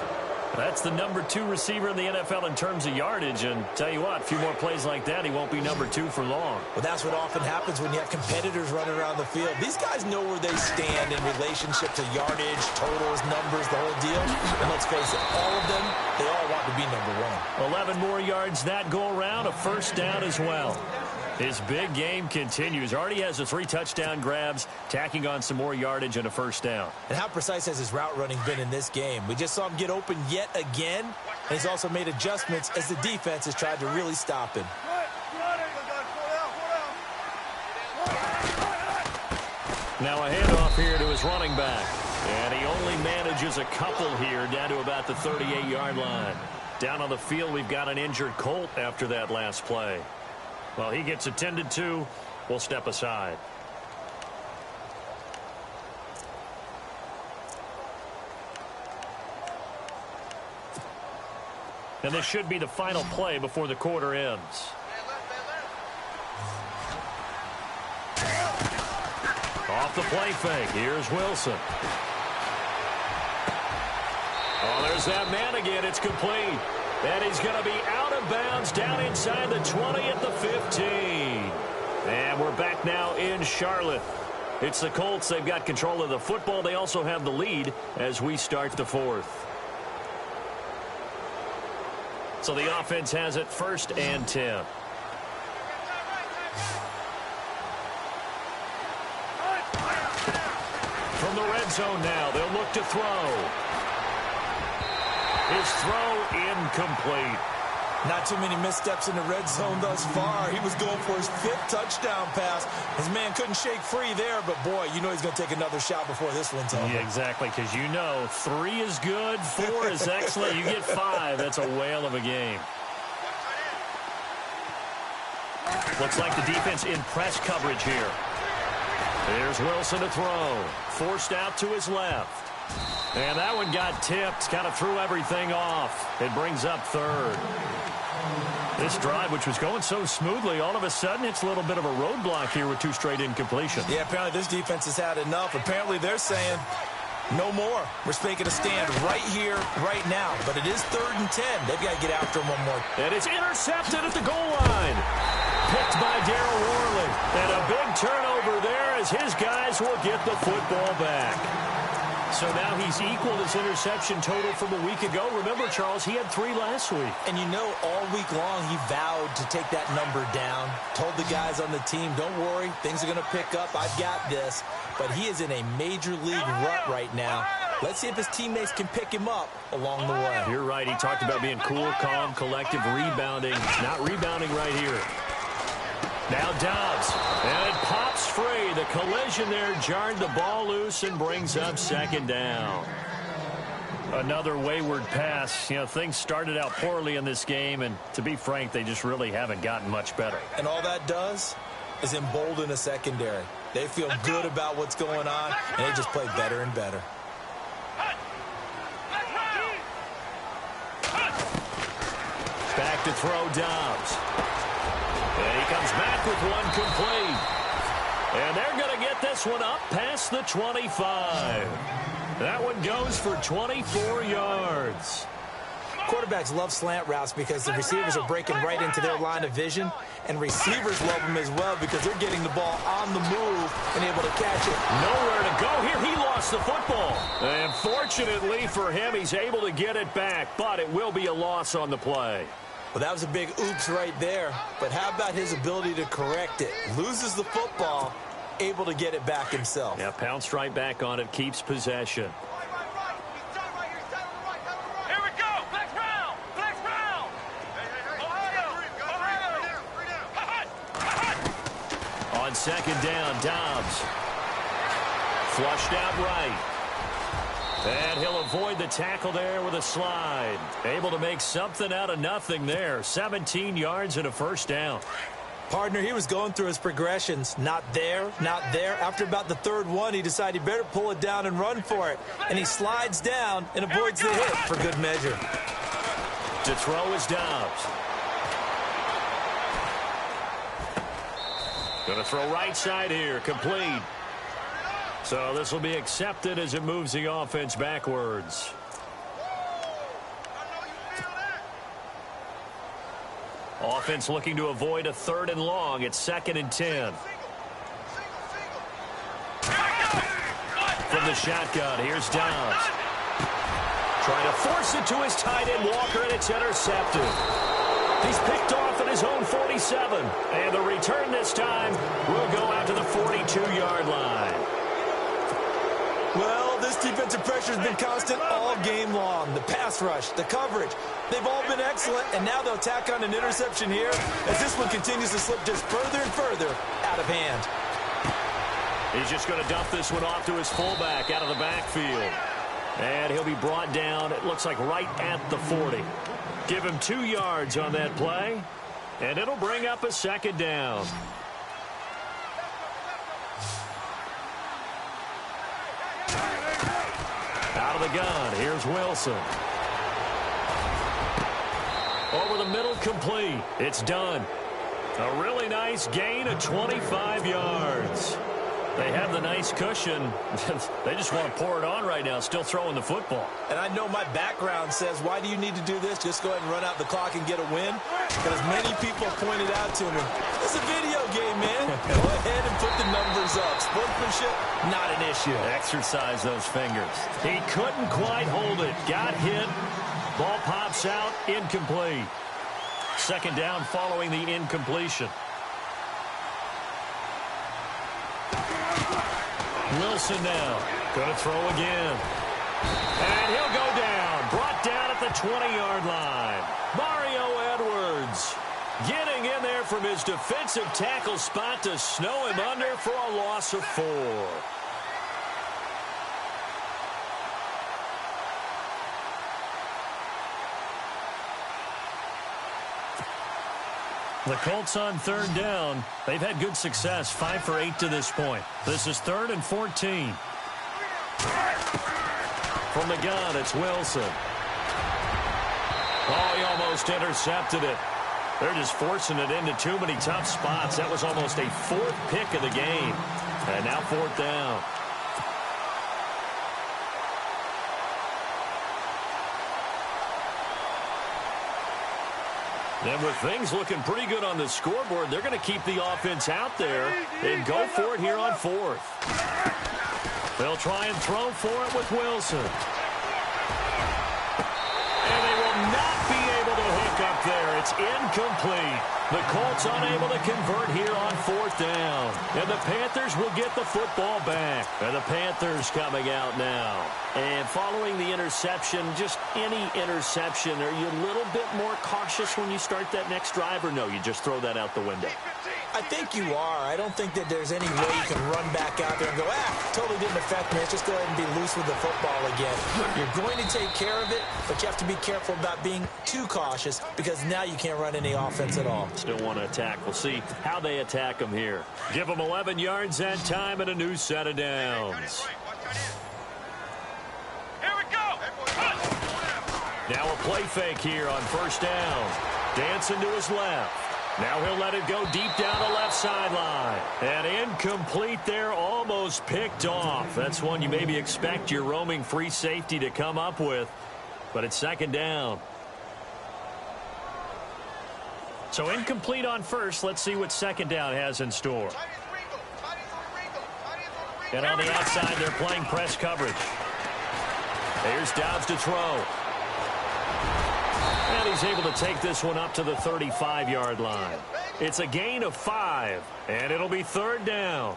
That's the number 2 receiver in the NFL in terms of yardage. And tell you what, a few more plays like that, he won't be number 2 for long. Well, that's what often happens when you have competitors running around the field. These guys know where they stand in relationship to yardage, totals, numbers, the whole deal. And let's face it, all of them, they all want to be number 1. 11 more yards that go around, a first down as well. His big game continues. Already has the 3 touchdown grabs, tacking on some more yardage and a first down. And how precise has his route running been in this game? We just saw him get open yet again, and he's also made adjustments as the defense has tried to really stop him. Now a handoff here to his running back. And he only manages a couple here down to about the 38-yard line. Down on the field, we've got an injured Colt after that last play. Well, he gets attended to. We'll step aside. And this should be the final play before the quarter ends. Off the play fake. Here's Wilson. Oh, there's that man again. It's complete. And he's going to be out of bounds down inside the 20 at the 15. And we're back now in Charlotte. It's the Colts. They've got control of the football. They also have the lead as we start the 4th. So the offense has it 1st and 10. From the red zone now, they'll look to throw. His throw incomplete. Not too many missteps in the red zone thus far. He was going for his 5th touchdown pass. His man couldn't shake free there, but boy, you know he's going to take another shot before this one's over. Yeah, exactly, because you know 3 is good, 4 is excellent. You get 5, that's a whale of a game. Looks like the defense in press coverage here. There's Wilson to throw. Forced out to his left. And that one got tipped. Kind of threw everything off. It brings up 3rd. This drive, which was going so smoothly, all of a sudden it's a little bit of a roadblock here with 2 straight incompletions. Yeah, apparently this defense has had enough. Apparently they're saying no more. We're making a stand right here, right now. But it is 3rd and 10. They've got to get after him one more. And it's intercepted at the goal line. Picked by Darryl Worley. And a big turnover there as his guys will get the football back. So now he's equaled his interception total from a week ago. Remember, Charles, he had 3 last week. And you know, all week long he vowed to take that number down. Told the guys on the team, don't worry, things are going to pick up. I've got this. But he is in a major league rut right now. Let's see if his teammates can pick him up along the way. You're right. He talked about being cool, calm, collective, rebounding. Not rebounding right here. Now Dobbs, and it pops free. The collision there jarred the ball loose and brings up 2nd down. Another wayward pass. You know, things started out poorly in this game, and to be frank, they just really haven't gotten much better. And all that does is embolden a secondary. They feel good about what's going on, and they just play better and better. Back to throw Dobbs. And he comes back with one complete. And they're going to get this one up past the 25. That one goes for 24 yards. Quarterbacks love slant routes because the receivers are breaking right into their line of vision, and receivers love them as well because they're getting the ball on the move and able to catch it. Nowhere to go here. He lost the football. And fortunately for him, he's able to get it back, but it will be a loss on the play. Well, that was a big oops right there, but how about his ability to correct it? Loses the football, able to get it back himself. Yeah, pounced right back on it, keeps possession. On 2nd down, Dobbs. Flushed out right. And he'll avoid the tackle there with a slide. Able to make something out of nothing there. 17 yards and a 1st down. Partner, he was going through his progressions. Not there, not there. After about the 3rd one, he decided he better pull it down and run for it. And he slides down and avoids the hit for good measure. To throw is Dobbs. Going to throw right side here. Complete. So this will be accepted as it moves the offense backwards. Offense looking to avoid a 3rd and long. It's 2nd and 10. From the shotgun, here's Dobbs. Trying to force it to his tight end, Walker, and it's intercepted. He's picked off at his own 47. And the return this time will go out to the 42-yard line. Well, this defensive pressure has been constant all game long. The pass rush, the coverage, they've all been excellent, and now they'll tack on an interception here as this one continues to slip just further and further out of hand. He's just going to dump this one off to his fullback out of the backfield. And he'll be brought down, it looks like right at the 40. Give him 2 yards on that play, and it'll bring up a 2nd down. Out of the gun, here's Wilson. Over the middle, complete. It's done. A really nice gain of 25 yards. They have the nice cushion. They just want to pour it on right now, still throwing the football. And I know my background says, why do you need to do this? Just go ahead and run out the clock and get a win. But as many people pointed out to me, it's a video game, man. Go ahead and put the numbers up. Sportsmanship, not an issue. Exercise those fingers. He couldn't quite hold it. Got hit. Ball pops out. Incomplete. 2nd down following the incompletion. Wilson now. Going to throw again. And he'll go down. Brought down at the 20-yard line. Mario Edwards yards. Getting in there from his defensive tackle spot to snow him under for a loss of 4. The Colts on 3rd down. They've had good success, 5 for 8 to this point. This is 3rd and 14. From the gun, it's Wilson. Oh, he almost intercepted it. They're just forcing it into too many tough spots. That was almost a 4th pick of the game. And now 4th down. And with things looking pretty good on the scoreboard, they're going to keep the offense out there and go for it here on 4th. They'll try and throw for it with Wilson. And they will not be able to hook up there. It's incomplete. The Colts unable to convert here on 4th down. And the Panthers will get the football back. And the Panthers coming out now. And following the interception, just any interception, are you a little bit more cautious when you start that next drive, or no, you just throw that out the window? I think you are. I don't think that there's any way you can run back out there and go, totally didn't affect me. Let's just go ahead and be loose with the football again. You're going to take care of it, but you have to be careful about being too cautious because now you can't run any offense at all. Still want to attack. We'll see how they attack them here. Give them 11 yards that time and a new set of downs. Here we go. Now a play fake here on 1st down. Dancing to his left. Now he'll let it go deep down the left sideline. And incomplete there, almost picked off. That's one you maybe expect your roaming free safety to come up with. But it's 2nd down. So incomplete on 1st. Let's see what 2nd down has in store. And on the outside, they're playing press coverage. Here's Dobbs to throw. And he's able to take this one up to the 35-yard line. It's a gain of 5, and it'll be 3rd down.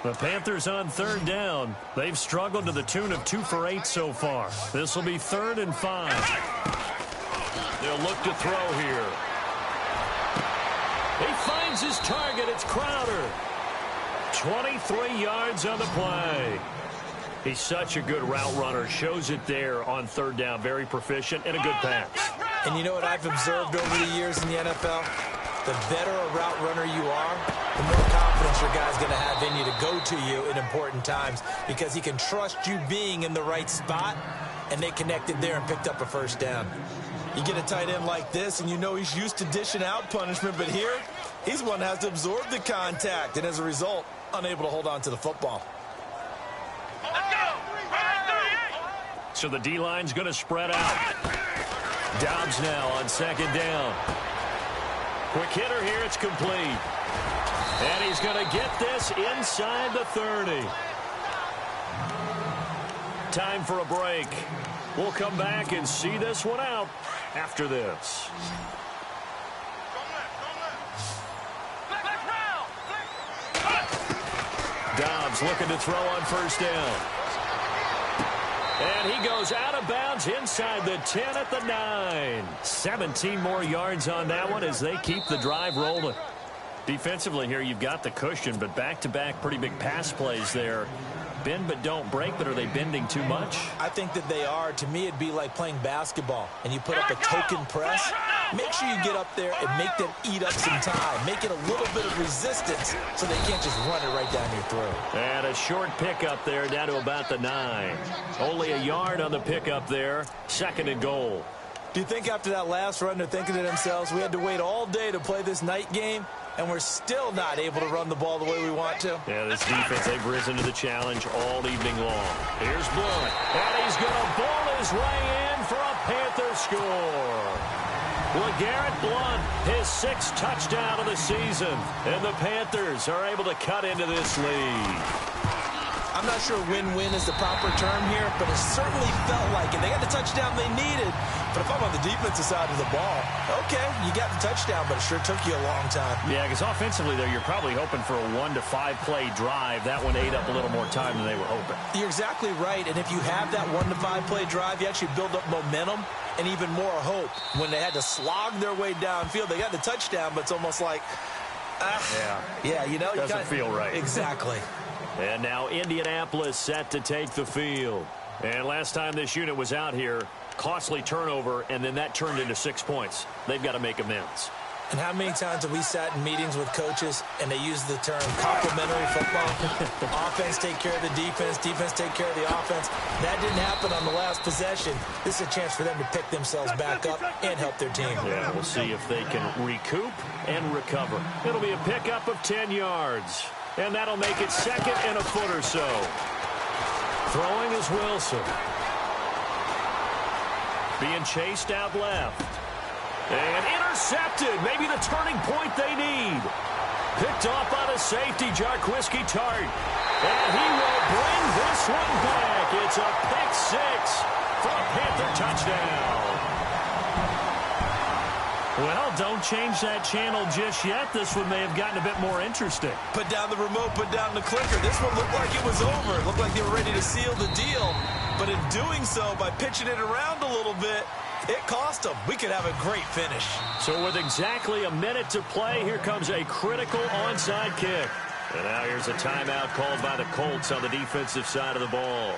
The Panthers on 3rd down. They've struggled to the tune of 2 for 8 so far. This will be 3rd and 5. They'll look to throw here. He finds his target. It's Crowder. 23 yards on the play. He's such a good route runner. Shows it there on 3rd down. Very proficient and a good pass. And you know what I've observed over the years in the NFL? The better a route runner you are, the more confidence your guy's going to have in you to go to you in important times because he can trust you being in the right spot, and they connected there and picked up a 1st down. You get a tight end like this, and you know he's used to dishing out punishment, but here, he's one that has to absorb the contact, and as a result, unable to hold on to the football. So the D-line's going to spread out. Dobbs now on 2nd down. Quick hitter here, it's complete. And he's going to get this inside the 30. Time for a break. We'll come back and see this one out after this. Dobbs looking to throw on 1st down. And he goes out of bounds inside the 10 at the 9. 17 more yards on that one as they keep the drive rolling. Defensively here, you've got the cushion, but back-to-back pretty big pass plays there. Bend but don't break, but are they bending too much? I think that they are. To me, it'd be like playing basketball, and you put up a token press. Make sure you get up there and make them eat up some time. Make it a little bit of resistance so they can't just run it right down your throat. And a short pickup there down to about the 9. Only a yard on the pickup there. 2nd and goal. Do you think after that last run they're thinking to themselves, we had to wait all day to play this night game, and we're still not able to run the ball the way we want to? Yeah, this defense, they've risen to the challenge all evening long. Here's Blunt, and he's going to bowl his way in for a Panther score. LeGarrette Blunt, his 6th touchdown of the season, and the Panthers are able to cut into this lead. I'm not sure win-win is the proper term here, but it certainly felt like it. They got the touchdown they needed, but if I'm on the defensive side of the ball, okay, you got the touchdown, but it sure took you a long time. Yeah, because offensively there, you're probably hoping for a 1 to 5 play drive. That one ate up a little more time than they were hoping. You're exactly right, and if you have that 1 to 5 play drive, you actually build up momentum and even more hope. When they had to slog their way downfield, they got the touchdown, but it's almost like, yeah, you know, doesn't feel right. Exactly. And now Indianapolis set to take the field. And last time this unit was out here, costly turnover, and then that turned into 6 points. They've got to make amends. And how many times have we sat in meetings with coaches and they use the term complementary football? Offense take care of the defense, defense take care of the offense. That didn't happen on the last possession. This is a chance for them to pick themselves back up and help their team. Yeah, we'll see if they can recoup and recover. It'll be a pickup of 10 yards. And that'll make it 2nd and a foot or so. Throwing is Wilson. Being chased out left. And intercepted. Maybe the turning point they need. Picked off by the safety, Jarquiski Tart. And he will bring this one back. It's a pick 6 for a Panther touchdown. Well, don't change that channel just yet. This one may have gotten a bit more interesting. Put down the remote, put down the clicker. This one looked like it was over. It looked like they were ready to seal the deal. But in doing so, by pitching it around a little bit, it cost them. We could have a great finish. So with exactly a minute to play, here comes a critical onside kick. And now here's a timeout called by the Colts on the defensive side of the ball.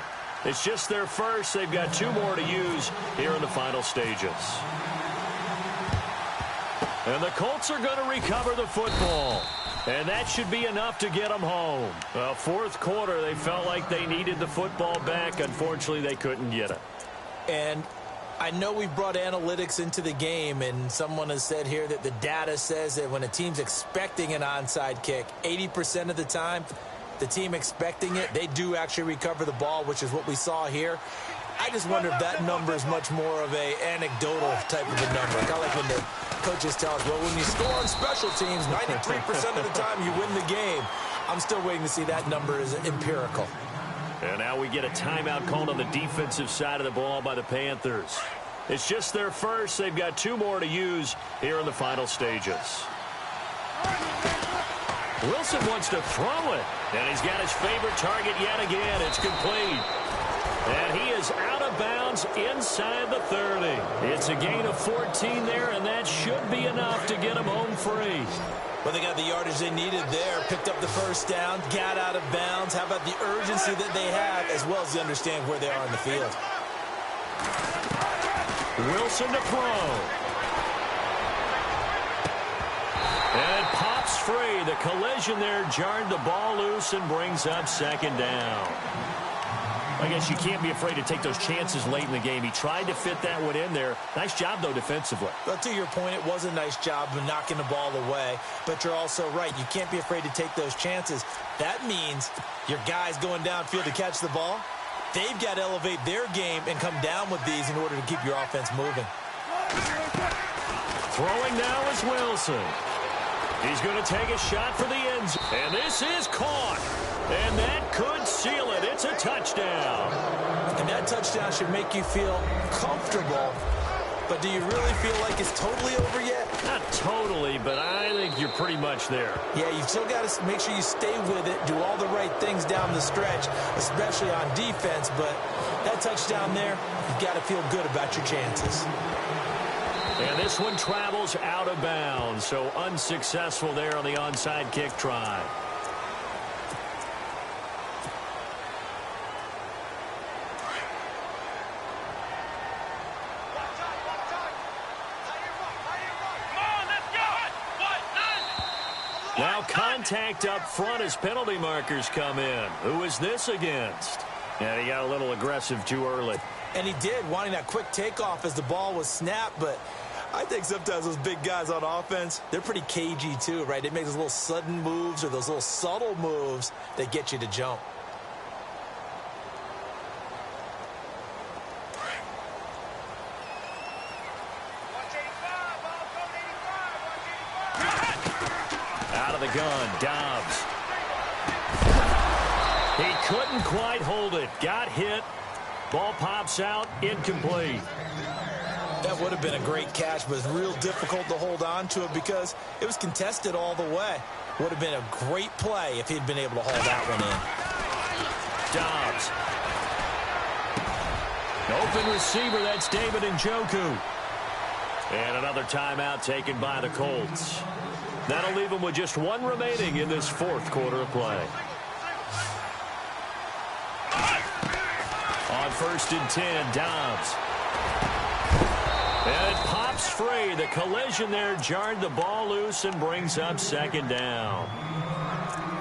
It's just their first. They've got 2 more to use here in the final stages. And the Colts are going to recover the football. And that should be enough to get them home. Fourth quarter, they felt like they needed the football back. Unfortunately, they couldn't get it. And I know we've brought analytics into the game, and someone has said here that the data says that when a team's expecting an onside kick, 80% of the time, the team expecting it, they do actually recover the ball, which is what we saw here. I just wonder if that number is much more of a anecdotal type of a number. Kind of like when the coaches tell us, well, when you score on special teams, 93% of the time you win the game. I'm still waiting to see that number is empirical. And now we get a timeout called on the defensive side of the ball by the Panthers. It's just their first. They've got 2 more to use here in the final stages. Wilson wants to throw it. And he's got his favorite target yet again. It's complete. And he is out of bounds inside the 30. It's a gain of 14 there, and that should be enough to get him home free. Well, they got the yardage they needed there, picked up the first down, got out of bounds. How about the urgency that they have, as well as they understand where they are in the field? Wilson to throw. And it pops free. The collision there jarred the ball loose and brings up 2nd down. I guess you can't be afraid to take those chances late in the game. He tried to fit that one in there. Nice job, though, defensively. But to your point, it was a nice job of knocking the ball away. But you're also right. You can't be afraid to take those chances. That means your guys going downfield to catch the ball, they've got to elevate their game and come down with these in order to keep your offense moving. Throwing now is Wilson. He's going to take a shot for the end zone. And this is caught. And that could seal it. It's a touchdown. And that touchdown should make you feel comfortable. But do you really feel like it's totally over yet? Not totally, but I think you're pretty much there. Yeah, you've still got to make sure you stay with it, do all the right things down the stretch, especially on defense. But that touchdown there, you've got to feel good about your chances. And this one travels out of bounds, so unsuccessful there on the onside kick try. Now contact up front as penalty markers come in. Who is this against? And he got a little aggressive too early. And he did, wanting that quick takeoff as the ball was snapped, but I think sometimes those big guys on offense, they're pretty cagey too, right? They make those little sudden moves or those little subtle moves that get you to jump. Out of the gun, Dobbs. He couldn't quite hold it. Got hit. Ball pops out, incomplete. That would have been a great catch, but it's real difficult to hold on to it because it was contested all the way. Would have been a great play if he'd been able to hold that one in. Dobbs. Open receiver, that's David Njoku. And another timeout taken by the Colts. That'll leave them with just one remaining in this fourth quarter of play. On 1st and 10, Dobbs. And it pops free. The collision there jarred the ball loose and brings up 2nd down.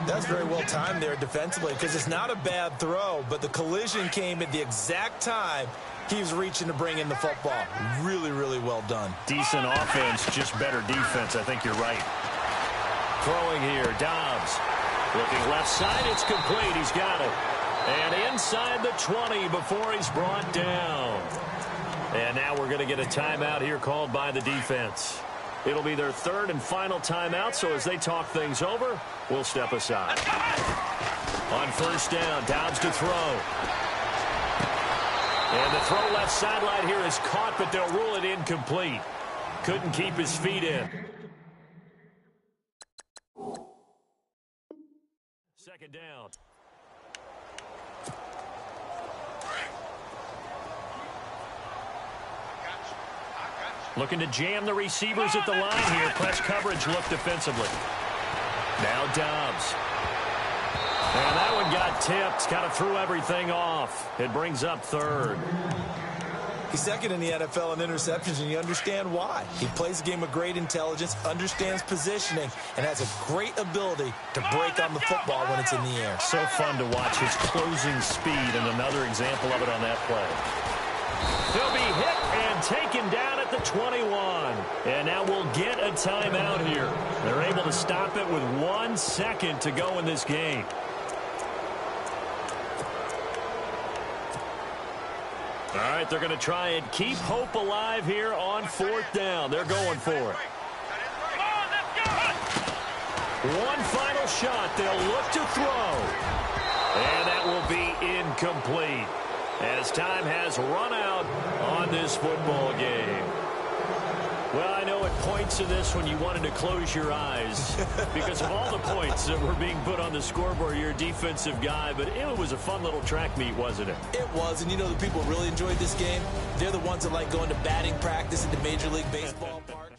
That's very well timed there defensively because it's not a bad throw, but the collision came at the exact time he was reaching to bring in the football. Really, really well done. Decent offense, just better defense. I think you're right. Throwing here, Dobbs. Looking left side, it's complete. He's got it. And inside the 20 before he's brought down. And now we're going to get a timeout here called by the defense. It'll be their 3rd and final timeout, so as they talk things over, we'll step aside. On 1st down, Dobbs to throw. And the throw left sideline here is caught, but they'll rule it incomplete. Couldn't keep his feet in. 2nd down. Looking to jam the receivers at the line here. Press coverage look defensively. Now Dobbs. And that one got tipped. Kind of threw everything off. It brings up 3rd. He's 2nd in the NFL in interceptions, and you understand why. He plays a game of great intelligence, understands positioning, and has a great ability to break on the football when it's in the air. So fun to watch his closing speed, and another example of it on that play. He'll be hit and taken down at the 21. And now we'll get a timeout here. They're able to stop it with 1 second to go in this game. All right, they're going to try and keep hope alive here on 4th down. They're going for it. One final shot. They'll look to throw. And that will be incomplete as time has run out on this football game. Well, I know at points in this when you wanted to close your eyes because of all the points that were being put on the scoreboard. You're a defensive guy, but it was a fun little track meet, wasn't it? It was, and you know the people really enjoyed this game? They're the ones that like going to batting practice at the Major League Baseball park.